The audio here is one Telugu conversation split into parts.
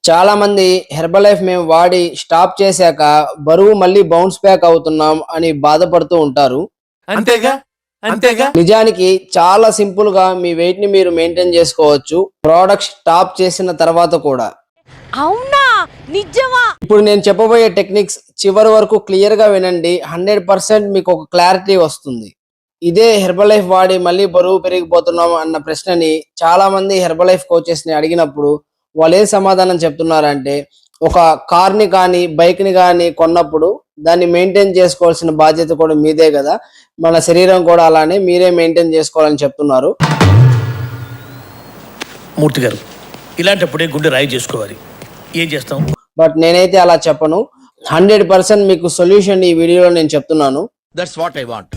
చాలా మంది హెర్బల్ లైఫ్ మేము వాడి స్టాప్ చేశాక బరువు మళ్ళీ బౌన్స్ బ్యాక్ అవుతున్నాం అని బాధపడుతూ ఉంటారు. అంతేగా అంతేగా నిజానికి చాలా సింపుల్ గా మీ వెయిట్ ని మీరు మెయింటైన్ చేసుకోవచ్చు ప్రోడక్ట్ స్టాప్ చేసిన తర్వాత కూడా. అవునా నిజమా? ఇప్పుడు నేను చెప్పబోయే టెక్నిక్స్ చివరి వరకు క్లియర్ గా వినండి. 100% మీకు ఒక క్లారిటీ వస్తుంది. ఇదే హెర్బల్ లైఫ్ వాడి మళ్ళీ బరువు పెరిగిపోతున్నాం అన్న ప్రశ్నని చాలా మంది హెర్బల్ లైఫ్ కోచెస్ ని అడిగినప్పుడు వాళ్ళు ఏ సమాధానం చెప్తున్నారంటే, ఒక కార్ ని కానీ బైక్ ని కానీ కొన్నప్పుడు దాన్ని మెయింటైన్ చేసుకోవాల్సిన బాధ్యత కూడా మీదే కదా, మన శరీరం కూడా అలానే మీరే మెయింటైన్ చేసుకోవాలని చెప్తున్నారు. మూర్తి గారు, ఇలాంటప్పుడే గుండె రాయి చేసుకోవాలి. ఏం చేస్తాం? బట్ నేనైతే అలా చెప్పను. 100% మీకు సొల్యూషన్ ఈ వీడియోలో నేను చెప్తున్నాను. That's what I want.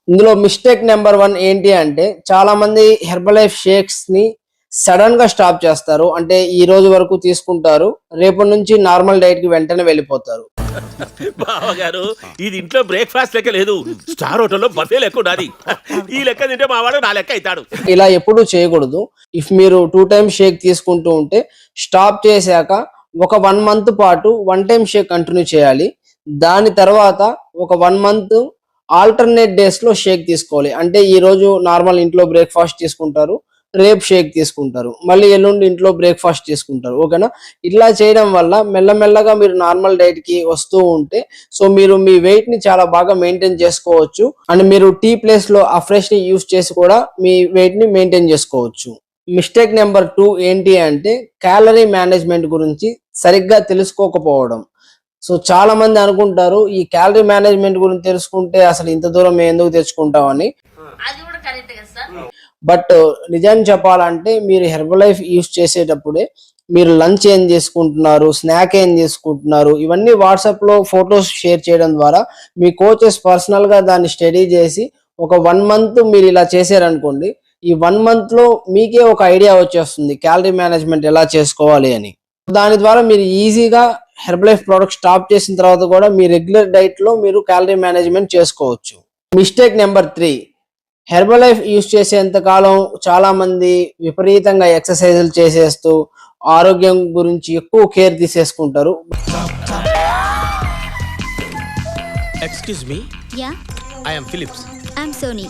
ఇందులో మిస్టేక్ నెంబర్ 1 ఏంటి అంటే, చాలా మంది హెర్బల్ లైఫ్ షేక్స్ ని సడన్ గా స్టాప్ చేస్తారు. అంటే ఈ రోజు వరకు తీసుకుంటారు, రేపటి నుంచి నార్మల్ డైట్ కి వెంటనే వెళ్ళిపోతారు. బావగారు, ఇది ఇంట్లో బ్రేక్ఫాస్ట్ లెక్క లేదు, స్టార్ హోటల్లో బఫే లెక్క ఉండాలి. ఈ లెక్క తింటే మా వాడు నా లెక్క అవుతాడు. ఇలా ఎప్పుడూ చేయకూడదు. ఇఫ్ మీరు 2 టైమ్స్ షేక్ తీసుకుంటూ ఉంటే స్టాప్ చేశాక ఒక 1 మంత్ పాటు 1 టైం షేక్ కంటిన్యూ చేయాలి. దాని తర్వాత ఒక 1 మంత్ ఆల్టర్నేట్ డేస్ లో షేక్ తీసుకోవాలి. అంటే ఈ రోజు నార్మల్ ఇంట్లో బ్రేక్ఫాస్ట్ తీసుకుంటారు, రేపు షేక్ తీసుకుంటారు, మళ్ళీ ఎల్లుండి ఇంట్లో బ్రేక్ఫాస్ట్ తీసుకుంటారు. ఓకేనా? ఇట్లా చేయడం వల్ల మెల్లమెల్లగా మీరు నార్మల్ డైట్ కి వస్తూ ఉంటే సో మీరు మీ వెయిట్ ని చాలా బాగా మెయింటైన్ చేసుకోవచ్చు. అండ్ మీరు టీ ప్లేస్ లో ఆ ఫ్రెష్ ని యూస్ చేసి కూడా మీ వెయిట్ ని మెయింటైన్ చేసుకోవచ్చు. మిస్టేక్ నెంబర్ 2 ఏంటి అంటే, క్యాలరీ మేనేజ్మెంట్ గురించి సరిగ్గా తెలుసుకోకపోవడం. సో చాలా మంది అనుకుంటారు ఈ క్యాలరీ మేనేజ్మెంట్ గురించి తెలుసుకుంటే అసలు ఇంత దూరం ఎందుకు తెచ్చుకుంటామని. బట్ నిజాన్ని చెప్పాలంటే మీరు హెర్బల్ లైఫ్ యూస్ చేసేటప్పుడే మీరు లంచ్ ఏం చేసుకుంటున్నారు, స్నాక్ ఏం చేసుకుంటున్నారు, ఇవన్నీ వాట్సాప్ లో ఫొటోస్ షేర్ చేయడం ద్వారా మీ కోచెస్ పర్సనల్ గా దాన్ని స్టడీ చేసి ఒక 1 మంత్ మీరు ఇలా చేశారనుకోండి, ఈ 1 మంత్ లో మీకే ఒక ఐడియా వచ్చేస్తుంది క్యాలరీ మేనేజ్మెంట్ ఎలా చేసుకోవాలి అని. దాని ద్వారా మీరు ఈజీగా హెర్బల్ లైఫ్ ప్రోడక్ట్ స్టాప్ చేసిన తర్వాత కూడా మీ రెగ్యులర్ డైట్ లో మీరు క్యాలరీ మేనేజ్మెంట్ చేసుకోవచ్చు. Mistake number 3, herbal life use చేసేంత కాలం చాలా మంది విపరీతంగా ఎక్సర్సైజులు చేసేస్తూ ఆరోగ్యం గురించి ఎక్కువ కేర్ తీసేసుకుంటారు. Excuse me, yeah I am Philips. I am Sony.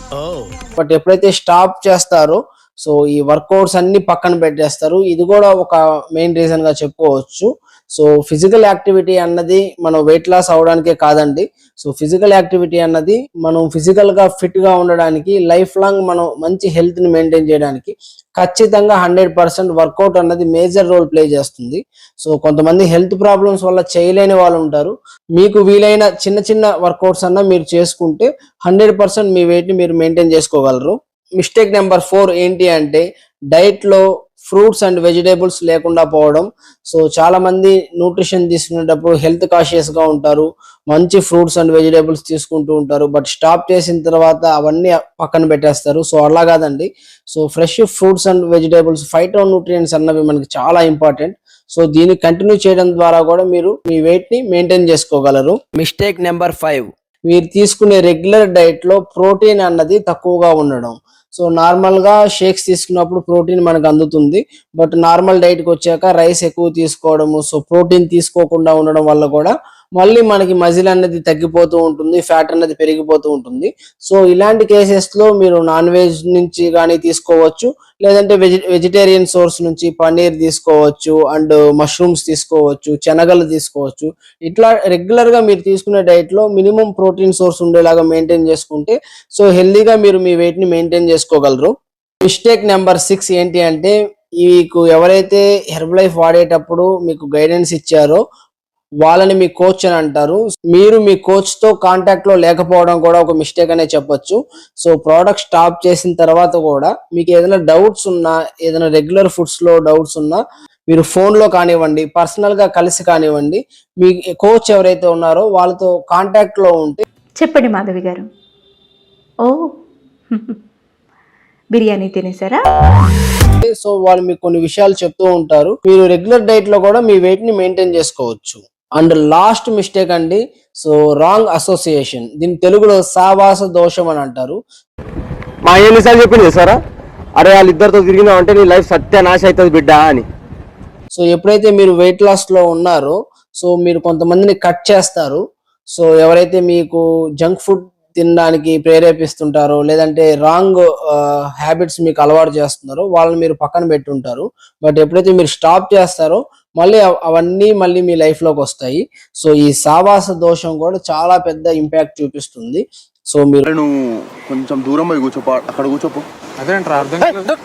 But ఎప్పుడైతే స్టాప్ చేస్తారో సో ఈ వర్కౌట్స్ అన్ని పక్కన పెట్టేస్తారు. ఇది కూడా ఒక మెయిన్ రీజన్ గా చెప్పుకోవచ్చు. సో ఫిజికల్ యాక్టివిటీ అన్నది మనం వెయిట్ లాస్ అవడానికే కాదండి. సో ఫిజికల్ యాక్టివిటీ అన్నది మనం ఫిజికల్ గా ఫిట్ గా ఉండడానికి, లైఫ్ లాంగ్ మనం మంచి హెల్త్ ని మెయింటైన్ చేయడానికి ఖచ్చితంగా 100% వర్కౌట్ అన్నది మేజర్ రోల్ ప్లే చేస్తుంది. సో కొంతమంది హెల్త్ ప్రాబ్లమ్స్ వల్ల చేయలేని వాళ్ళు ఉంటారు. మీకు వీలైన చిన్న చిన్న వర్కౌట్స్ అన్న మీరు చేసుకుంటే 100% మీ వెయిట్ ని మీరు మెయింటైన్ చేసుకోగలరు. మిస్టేక్ నెంబర్ 4 ఏంటి అంటే, డైట్ లో ఫ్రూట్స్ అండ్ వెజిటేబుల్స్ లేకుండా పోవడం. సో చాలా మంది న్యూట్రిషన్ తీసుకునేటప్పుడు హెల్త్ కాషియస్ గా ఉంటారు, మంచి ఫ్రూట్స్ అండ్ వెజిటేబుల్స్ తీసుకుంటూ ఉంటారు. బట్ స్టాప్ చేసిన తర్వాత అవన్నీ పక్కన పెట్టేస్తారు. సో అలా కాదండి. So fresh fruits and vegetables, phyto nutrients అన్నవి మనకి చాలా ఇంపార్టెంట్. సో దీన్ని కంటిన్యూ చేయడం ద్వారా కూడా మీరు మీ వెయిట్ ని మెయింటైన్ చేసుకోగలరు. మిస్టేక్ నెంబర్ 5, మీరు తీసుకునే రెగ్యులర్ డైట్ లో ప్రోటీన్ అన్నది తక్కువగా ఉండడం. సో నార్మల్ గా షేక్స్ తీసుకున్నప్పుడు ప్రోటీన్ మనకు అందుతుంది, బట్ నార్మల్ డైట్ కి వచ్చాక రైస్ ఎక్కువ తీసుకోవడము, సో ప్రోటీన్ తీసుకోకుండా ఉండడం వల్ల కూడా మళ్ళీ మనకి మజిల్ అనేది తగ్గిపోతూ ఉంటుంది, ఫ్యాట్ అనేది పెరిగిపోతూ ఉంటుంది. సో ఇలాంటి కేసెస్ లో మీరు నాన్ వెజ్ నుంచి కానీ తీసుకోవచ్చు, లేదంటే వెజిటేరియన్ సోర్స్ నుంచి పన్నీర్ తీసుకోవచ్చు, అండ్ మష్రూమ్స్ తీసుకోవచ్చు, శనగలు తీసుకోవచ్చు. ఇట్లా రెగ్యులర్ గా మీరు తీసుకునే డైట్ లో మినిమం ప్రోటీన్ సోర్స్ ఉండేలాగా మెయింటైన్ చేసుకుంటే సో హెల్దీగా మీరు మీ వెయిట్ ని మెయింటైన్ చేసుకోగలరు. మిస్టేక్ నెంబర్ 6 ఏంటి అంటే, మీకు ఎవరైతే హెర్బల్ లైఫ్ వాడేటప్పుడు మీకు గైడెన్స్ ఇచ్చారో వాళ్ళని మీ కోచ్ అని అంటారు. మీరు మీ కోచ్ తో కాంటాక్ట్ లో లేకపోవడం కూడా ఒక మిస్టేక్ అనే చెప్పొచ్చు. సో ప్రోడక్ట్ స్టాప్ చేసిన తర్వాత కూడా మీకు ఏదైనా డౌట్స్ ఉన్నా, ఏదైనా రెగ్యులర్ ఫుడ్స్ లో డౌట్స్ ఉన్నా మీరు ఫోన్ లో కానివ్వండి, పర్సనల్ గా కలిసి కానివ్వండి, మీ కోచ్ ఎవరైతే ఉన్నారో వాళ్ళతో కాంటాక్ట్ లో ఉంటే. చెప్పండి మాధవి గారు. ఓ బిర్యానీ తినేసారా? సో వాళ్ళు మీకు కొన్ని విషయాలు చెప్తూ ఉంటారు. మీరు రెగ్యులర్ డైట్ లో కూడా మీ వెయిట్ ని మెయింటైన్ చేసుకోవచ్చు. అండ్ లాస్ట్ మిస్టేక్ అండి, సో రాంగ్ అసోసియేషన్. దీని తెలుగులో సావాస దోషం అని అంటారు. మా ఎన్నిసార్లు చెప్పింది సారా, అరే వాళ్ళిద్దరితో తిరిగినావు అంటే నీ లైఫ్ సత్యనాశ అవుతుంది బిడ్డ అని. సో ఎప్పుడైతే మీరు వెయిట్ లాస్ లో ఉన్నారో సో మీరు కొంతమందిని కట్ చేస్తారు. సో ఎవరైతే మీకు జంక్ ఫుడ్ తినడానికి ప్రేరేపిస్తుంటారో లేదంటే రాంగ్ హ్యాబిట్స్ మీకు అలవాటు చేస్తున్నారో వాళ్ళని మీరు పక్కన పెట్టుంటారు. బట్ ఎప్పుడైతే మీరు స్టాప్ చేస్తారో మళ్ళీ అవన్నీ మళ్ళీ మీ లైఫ్ లోకి వస్తాయి. సో ఈ సావాస దోషం కూడా చాలా పెద్ద ఇంపాక్ట్ చూపిస్తుంది. సో మీరు నువ్వు కొంచెం దూరం పోయి కూర్చోపో, అక్కడ కూర్చోపో. అదేంట్రా అర్థం కాలేదు.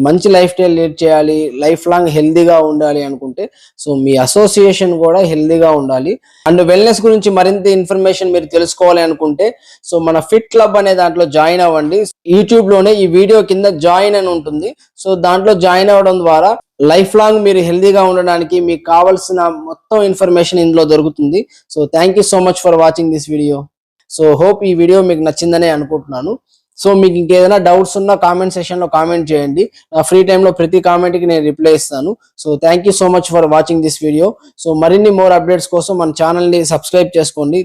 మంచి లైఫ్ స్టైల్ లీడ్ చేయాలి, లైఫ్ లాంగ్ హెల్దీగా ఉండాలి అనుకుంటే సో మీ అసోసియేషన్ కూడా హెల్దీగా ఉండాలి. అండ్ వెల్నెస్ గురించి మరింత ఇన్ఫర్మేషన్ మీరు తెలుసుకోవాలి అనుకుంటే సో మన ఫిట్ క్లబ్ అనే దాంట్లో జాయిన్ అవ్వండి. యూట్యూబ్ లోనే ఈ వీడియో కింద జాయిన్ అని ఉంటుంది. సో దాంట్లో జాయిన్ అవ్వడం ద్వారా లైఫ్ లాంగ్ మీరు హెల్దీగా ఉండడానికి మీకు కావాల్సిన మొత్తం ఇన్ఫర్మేషన్ ఇందులో దొరుకుతుంది. So thank you so much for watching this video. So hope ఈ వీడియో మీకు నచ్చిందనే అనుకుంటున్నాను. సో మీకు ఇంకేదైనా డౌట్స్ ఉన్నా కామెంట్ సెక్షన్ లో కామెంట్ చేయండి. నా ఫ్రీ టైంలో ప్రతి కామెంట్ కి నేను రిప్లై ఇస్తాను. So thank you so much for watching this video. So మరిన్ని మోర్ అప్డేట్స్ కోసం మన ఛానల్ ని సబ్స్క్రైబ్ చేసుకోండి.